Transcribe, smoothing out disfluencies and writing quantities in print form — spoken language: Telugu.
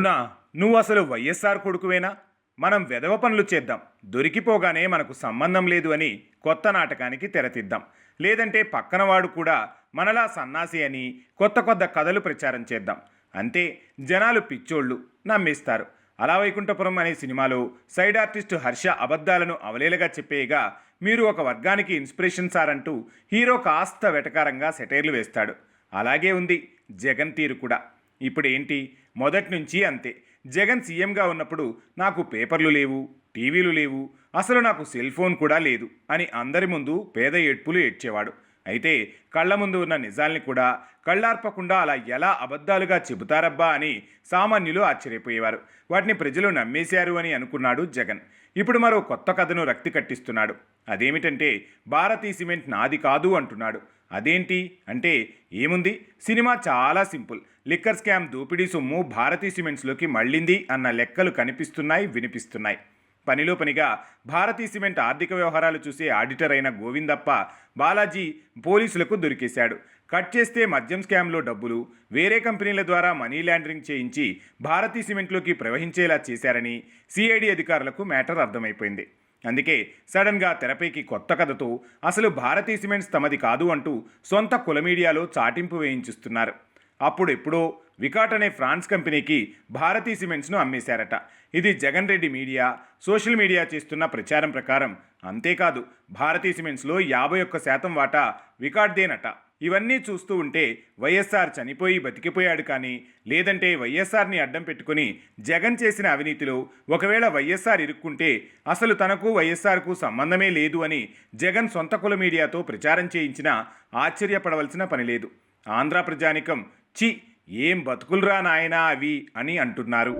అవునా? నువ్వు అసలు వైఎస్ఆర్ కొడుకువేనా? మనం వెధవ పనులు చేద్దాం, దొరికిపోగానే మనకు సంబంధం లేదు అని కొత్త నాటకానికి తెరతిద్దాం. లేదంటే పక్కనవాడు కూడా మనలా సన్నాసి అని కొత్త కొత్త కథలు ప్రచారం చేద్దాం. అంతే, జనాలు పిచ్చోళ్ళు, నమ్మేస్తారు. అలా వైకుంఠపురం అనే సినిమాలో సైడ్ ఆర్టిస్ట్ హర్ష అబద్ధాలను అవలేలగా చెప్పేయగా మీరు ఒక వర్గానికి ఇన్స్పిరేషన్ సార్ అంటూ హీరో కాస్త వెటకారంగా సెటైర్లు వేస్తాడు. అలాగే ఉంది జగన్ తీరు కూడా. ఇప్పుడు ఏంటి, మొదటి నుంచి అంతే. జగన్ సీఎంగా ఉన్నప్పుడు నాకు పేపర్లు లేవు, టీవీలు లేవు, అసలు నాకు సెల్ ఫోన్ కూడా లేదు అని అందరి ముందు పేద ఏడ్పులు ఏడ్చేవాడు. అయితే కళ్ళ ముందు ఉన్న నిజాల్ని కూడా కళ్ళార్పకుండా అలా ఎలా అబద్ధాలుగా చెబుతారబ్బా అని సామాన్యులు ఆశ్చర్యపోయేవారు. వాటిని ప్రజలు నమ్మేశారు అని అనుకున్నాడు జగన్. ఇప్పుడు మరో కొత్త కథను రక్తి కట్టిస్తున్నాడు. అదేమిటంటే భారతీ సిమెంట్ నాది కాదు అంటున్నాడు. అదేంటి అంటే ఏముంది, సినిమా చాలా సింపుల్. లిక్కర్ స్కామ్ దోపిడీ సొమ్ము భారతీ సిమెంట్స్లోకి మళ్ళింది అన్న లెక్కలు కనిపిస్తున్నాయి, వినిపిస్తున్నాయి. పనిలో పనిగా భారతీ సిమెంట్ ఆర్థిక వ్యవహారాలు చూసే ఆడిటర్ అయిన గోవిందప్ప బాలాజీ పోలీసులకు దొరికేశాడు. కట్ చేస్తే మద్యం స్కామ్లో డబ్బులు వేరే కంపెనీల ద్వారా మనీ లాండరింగ్ చేయించి భారతీ సిమెంట్లోకి ప్రవహించేలా చేశారని సిఐడి అధికారులకు మ్యాటర్ అర్థమైపోయింది. అందుకే సడన్గా తెరపైకి కొత్త కథతో అసలు భారతీ సిమెంట్స్ తమది కాదు అంటూ సొంత కుల మీడియాలో చాటింపు వేయించుస్తున్నారు. అప్పుడెప్పుడో వికాట్ అనే ఫ్రాన్స్ కంపెనీకి భారతీ సిమెంట్స్ను అమ్మేశారట. ఇది Jagan Reddy media, social media చేస్తున్న ప్రచారం ప్రకారం. అంతేకాదు, భారతీ సిమెంట్స్లో 51% వాటా వికాట్దేనట. ఇవన్నీ చూస్తూ ఉంటే వైఎస్ఆర్ చనిపోయి బతికిపోయాడు కానీ, లేదంటే వైఎస్ఆర్ని అడ్డం పెట్టుకుని జగన్ చేసిన అవినీతిలో ఒకవేళ వైఎస్ఆర్ ఇరుక్కుంటే అసలు తనకు వైఎస్ఆర్కు సంబంధమే లేదు అని జగన్ సొంత కుల మీడియాతో ప్రచారం చేయించినా ఆశ్చర్యపడవలసిన పని లేదు. ఆంధ్ర ప్రజానికం చి ఏం బతుకులురా నాయనా అవి అని అంటున్నారు.